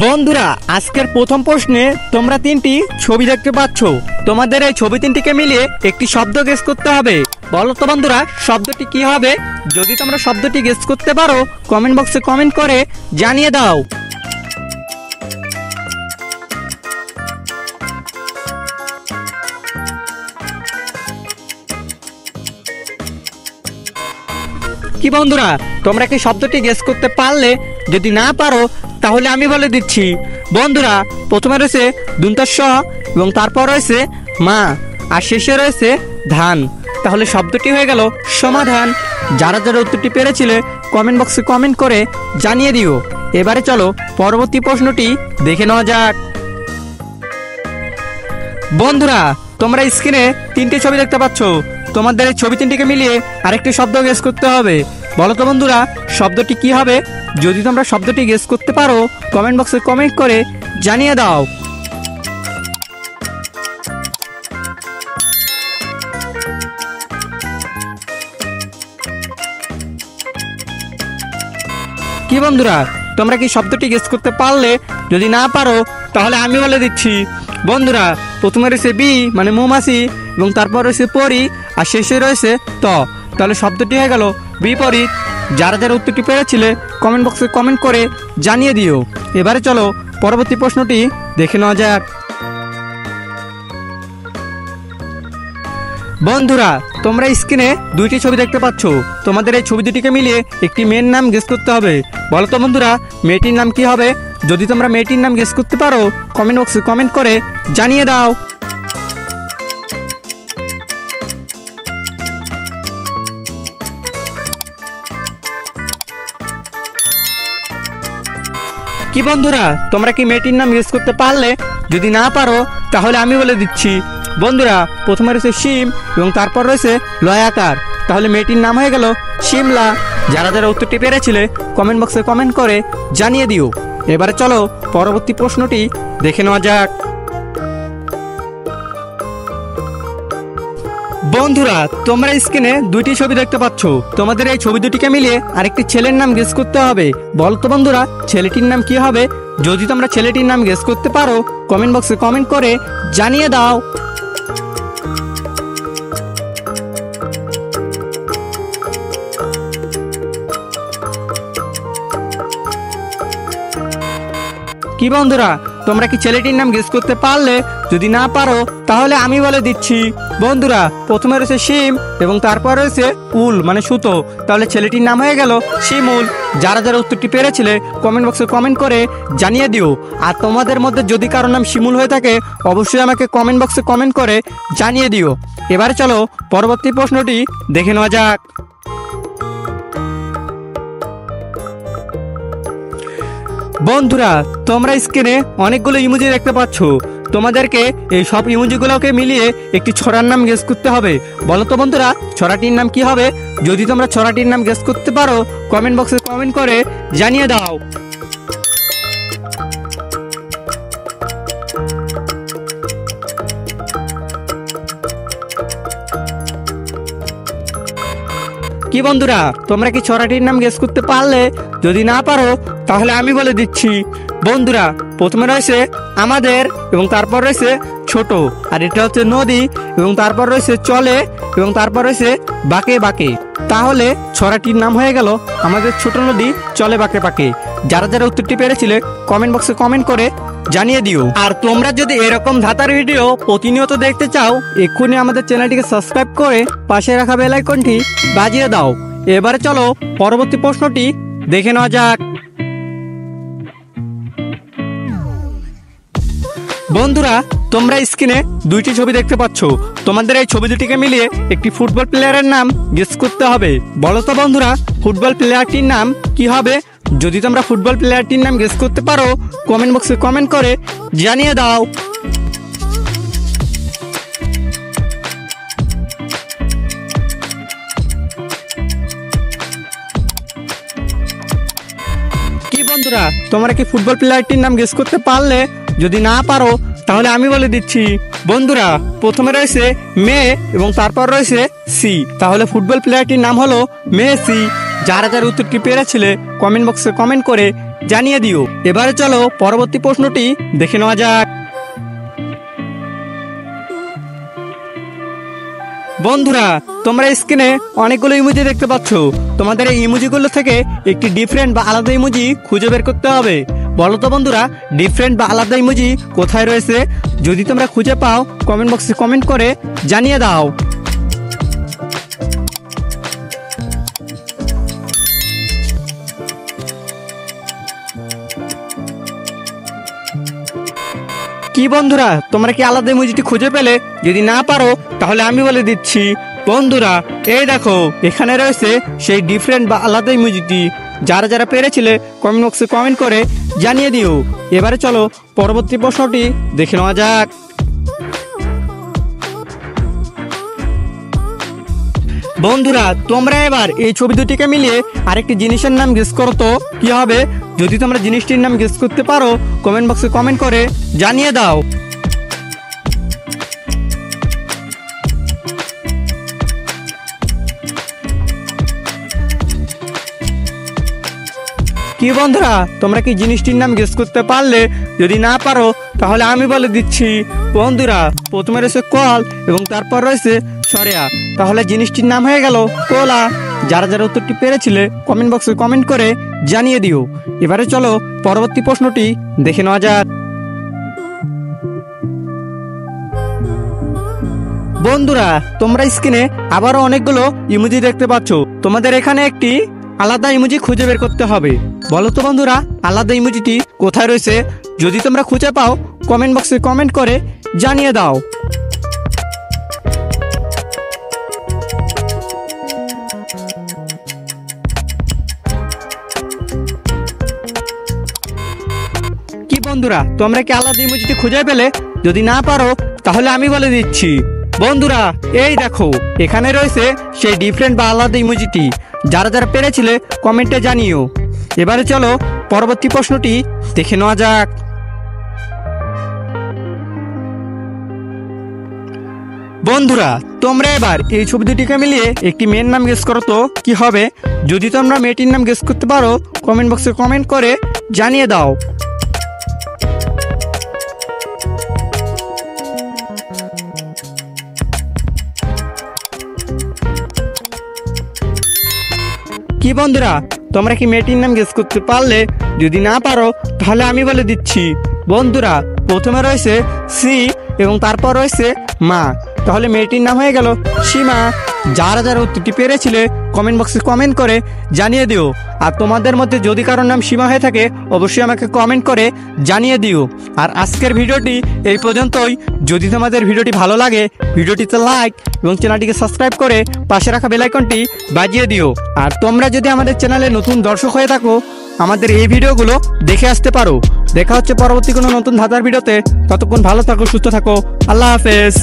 বন্ধুরা আজকের প্রথম প্রশ্নে তোমরা তিনটি ছবি দেখতে পাচ্ছ। তোমাদের এই ছবি তিনটিকে মিলিয়ে একটি শব্দ গেস করতে হবে। বলো তো বন্ধুরা শব্দটি কি হবে? যদি তোমরা শব্দটি গেস করতে পারো কমেন্ট বক্সে কমেন্ট করে জানিয়ে দাও। কি বন্ধুরা তোমরা কি শব্দটি গেস করতে পারলে? যদি না পারো তাহলে আমি বলে দিচ্ছি। বন্ধুরা প্রথমে রয়েছে দন্তাস এবং তারপর রয়েছে মা আর শেষে রয়েছে ধান। তাহলে শব্দটি হয়ে গেল সমাধান। যারা যারা উত্তরটি পেরেছিলে কমেন্ট বক্সে কমেন্ট করে জানিয়ে দিও। এবারে চলো পরবর্তী প্রশ্নটি দেখে নেওয়া যাক। বন্ধুরা তোমরা স্ক্রিনে তিনটি ছবি দেখতে পাচ্ছ। তোমাদের এই ছবি তিনটিকে মিলিয়ে আরেকটি শব্দ গেস করতে হবে। বলো তো বন্ধুরা শব্দটি কি হবে? যদি তোমরা শব্দটি গেস করতে পারো কমেন্ট বক্সে কমেন্ট করে জানিয়ে দাও। কি বন্ধুরা তোমরা কি শব্দটি গেস করতে পারলে? যদি না পারো তাহলে আমি বলে দিচ্ছি। বন্ধুরা প্রথমে রয়েছে বি মানে মৌমাছি এবং তারপর রয়েছে পরি আর শেষে রয়েছে ত। তাহলে শব্দটি হয়ে গেল বিপরীত। যারা যারা উত্তরটি পেরেছিলে কমেন্ট বক্সে কমেন্ট করে জানিয়ে দিও। এবারে চলো পরবর্তী প্রশ্নটি দেখে নেওয়া যাক। বন্ধুরা তোমরা স্ক্রিনে দুইটি ছবি দেখতে পাচ্ছ। তোমাদের এই ছবি দুটিকে মিলিয়ে একটি মেয়ের নাম গেস করতে হবে। বলো তো বন্ধুরা মেয়েটির নাম কি হবে? যদি তোমরা মেয়েটির নাম গেস করতে পারো কমেন্ট বক্সে কমেন্ট করে জানিয়ে দাও। কি বন্ধুরা তোমরা কি মেয়েটির নাম গেস করতে পারলে? যদি না পারো তাহলে আমি বলে দিচ্ছি। বন্ধুরা প্রথমে রয়েছে শিম এবং তারপর রয়েছে লয়াকার। তাহলে মেয়েটির নাম হয়ে গেল শিমলা। যারা যারা উত্তরটি পেরেছিলে কমেন্ট বক্সে কমেন্ট করে জানিয়ে দিও। এবারে চলো পরবর্তী প্রশ্নটি দেখে নেওয়া যাক। বন্ধুরা তোমরা স্ক্রিনে দুইটি ছবি দেখতে পাচ্ছ। তোমাদের এই ছবি দুটিকে মিলিয়ে আরেকটি ছেলের নাম গেস করতে হবে। বলো তো বন্ধুরা ছেলেটির নাম কি হবে? যদি তোমরা ছেলেটির নাম গেস করতে পারো কমেন্ট বক্সে কমেন্ট করে জানিয়ে দাও। কি বন্ধুরা তোমরা কি ছেলেটির নাম গেস করতে পারলে? যদি না পারো তাহলে আমি বলে দিচ্ছি। বন্ধুরা প্রথমে রয়েছে শিম এবং তারপর রয়েছে উল মানে সুতো। তাহলে ছেলেটির নাম হয়ে গেল শিমুল। যারা যারা উত্তরটি পেরেছিলে কমেন্ট বক্সে কমেন্ট করে জানিয়ে দিও। আর তোমাদের মধ্যে যদি কারোর নাম শিমুল হয়ে থাকে অবশ্যই আমাকে কমেন্ট বক্সে কমেন্ট করে জানিয়ে দিও। এবারে চলো পরবর্তী প্রশ্নটি দেখে নেওয়া যাক। বন্ধুরা তোমরা স্ক্রিনে অনেকগুলো ইমোজি দেখতে পাচ্ছ। তোমাদেরকে এই সব ইমোজিগুলোকে মিলিয়ে একটি ছড়ার নাম গেস করতে হবে। বলো তো বন্ধুরা ছড়াটির নাম কি হবে? যদি তোমরা ছড়াটির নাম গেস করতে পারো কমেন্ট বক্সে কমেন্ট করে জানিয়ে দাও। কি বন্ধুরা তোমরা কি ছড়াটির নাম গেস করতে পারলে? যদি না পারো তাহলে আমি বলে দিচ্ছি। বন্ধুরা প্রথমে রয়েছে আমাদের এবং তারপর রয়েছে ছোট আর এটা হচ্ছে নদী এবং তারপর রয়েছে চলে এবং তারপর রয়েছে বাঁকে বাঁকে। তাহলে ছড়াটির নাম হয়ে গেল আমাদের ছোট নদী চলে বাঁকে বাঁকে। যারা যারা উত্তরটি পেরেছিলে কমেন্ট বক্সে কমেন্ট করে জানিয়ে দিও। আর তোমরা যদি এরকম ধাঁধার ভিডিও প্রতিনিয়ত দেখতে চাও এক্ষুনি আমাদের চ্যানেলটিকে সাবস্ক্রাইব করে পাশে রাখা বেল আইকনটি বাজিয়ে দাও। এবারে চলো পরবর্তী প্রশ্নটি দেখে নেওয়া যাক। বন্ধুরা তোমরা স্ক্রিনে দুইটি ছবি দেখতে পাচ্ছ। তোমাদের এই ছবি দুটিকে মিলিয়ে একটি ফুটবল প্লেয়ারের নাম গেস করতে হবে। বলো তো বন্ধুরা ফুটবল প্লেয়ারটির নাম কি হবে? যদি তোমরা ফুটবল প্লেয়ারটির নাম গেস করতে পারো কমেন্ট বক্সে কমেন্ট করে জানিয়ে দাও। কি বন্ধুরা তোমরা কি ফুটবল প্লেয়ারটির নাম গেস করতে পারলে? যদি না পারো তাহলে আমি বলে দিচ্ছি। বন্ধুরা প্রথমে রয়েছে মে এবং তারপর রয়েছে সি। তাহলে ফুটবল প্লেয়ারটির নাম হলো মেসি। যারা যারা উত্তরটি পেরেছিলে কমেন্ট বক্সে কমেন্ট করে জানিয়ে দিও। এবারে চলো পরবর্তী প্রশ্নটি দেখে নেওয়া যাক। বন্ধুরা, তোমরা স্ক্রিনে অনেকগুলো ইমোজি দেখতে পাচ্ছ। তোমাদের এই ইমোজিগুলো থেকে একটি ডিফারেন্ট বা আলাদা ইমোজি খুঁজে বের করতে হবে। বলো তো বন্ধুরা, ডিফারেন্ট বা আলাদা ইমোজি কোথায় রয়েছে? যদি তোমরা খুঁজে পাও কমেন্ট বক্সে কমেন্ট করে জানিয়ে দাও। কি বন্ধুরা, তোমরা কি আলাদা ইমোজিটি খুঁজে পেলে? যদি না পারো তাহলে আমি বলে দিচ্ছি। বন্ধুরা, এই দেখো এখানে রয়েছে সেই ডিফারেন্ট বা আলাদা ইমোজিটি। যারা যারা পেরেছিলে কমেন্ট বক্সে কমেন্ট করে জানিয়ে দিও। এবারে চলো পরবর্তী প্রশ্নটি দেখে নেওয়া যাক। বন্ধুরা, তোমরা এবার এই ছবি দুটিকে মিলিয়ে আরেকটি জিনিসের নাম গেস করো তো কি হবে? যদি তোমরা জিনিসটির নাম গেস করতে পারো কমেন্ট বক্সে কমেন্ট করে জানিয়ে দাও। কি বন্ধুরা, তোমরা কি জিনিসটির নাম গেস করতে পারলে? যদি না পারো তাহলে আমি বলে দিচ্ছি। বন্ধুরা, প্রথমে রয়েছে কল এবং তারপর রয়েছে সরিয়া, তাহলে জিনিসটির নাম হয়ে গেল কলা। যারা যারা উত্তরটি পেরেছিলে কমেন্ট বক্সে কমেন্ট করে জানিয়ে দিও। এবারে চলো পরবর্তী প্রশ্নটি দেখে নেওয়া যাক। বন্ধুরা, তোমরা স্ক্রিনে আবারও অনেকগুলো ইমোজি দেখতে পাচ্ছ। তোমাদের এখানে একটি আলাদা ইমোজি খুঁজে বের করতে হবে। বলো তো বন্ধুরা, আলাদা ইমোজিটি কোথায় রয়েছে? যদি তোমরা খুঁজে পাও কমেন্ট বক্সে কমেন্ট করে জানিয়ে দাও। কি বন্ধুরা, তোমরা কি আলাদা ইমোজিটি খুঁজে পেলে? যদি না পারো তাহলে আমি বলে দিচ্ছি। বন্ধুরা, এই দেখো এখানে রয়েছে সেই ডিফারেন্ট বা আলাদা ইমোজিটি। যারা যারা পেরেছিলে কমেন্টে জানিও। এবারে চলো পরবর্তী প্রশ্নটি দেখে নেওয়া যাক। বন্ধুরা, তোমরা এবার এই ছবি দুটিকে মিলিয়ে একটি মেয়ের নাম গেস করো তো কি হবে? যদি তোমরা মেয়েটির নাম গেস করতে পারো কমেন্ট বক্সে কমেন্ট করে জানিয়ে দাও। কি বন্ধুরা, তোমরা কি মেয়েটির নাম গেস করতে পারলে? যদি না পারো তাহলে আমি বলে দিচ্ছি। বন্ধুরা, প্রথমে রয়েছে সি এবং তারপর রয়েছে মা, তাহলে মেয়েটির নাম হয়ে গেল সীমা। যারা যারা উত্তরটি পেরেছিলে কমেন্ট বক্সে কমেন্ট করে জানিয়ে দিও। আর তোমাদের মধ্যে যদি কারোর নাম সীমা হয়ে থাকে অবশ্যই আমাকে কমেন্ট করে জানিয়ে দিও। আর আজকের ভিডিওটি এই পর্যন্তই। যদি তোমাদের ভিডিওটি ভালো লাগে ভিডিওটিতে লাইক এবং চ্যানেলটিকে সাবস্ক্রাইব করে পাশে রাখা বেল আইকনটি বাজিয়ে দিও। আর তোমরা যদি আমাদের চ্যানেলে নতুন দর্শক হয়ে থাকো আমাদের এই ভিডিওগুলো দেখে আসতে পারো। দেখা হচ্ছে পরবর্তী কোনো নতুন ধাঁধার ভিডিওতে। ততক্ষণ ভালো থাকো, সুস্থ থাকো। আল্লাহ হাফেজ।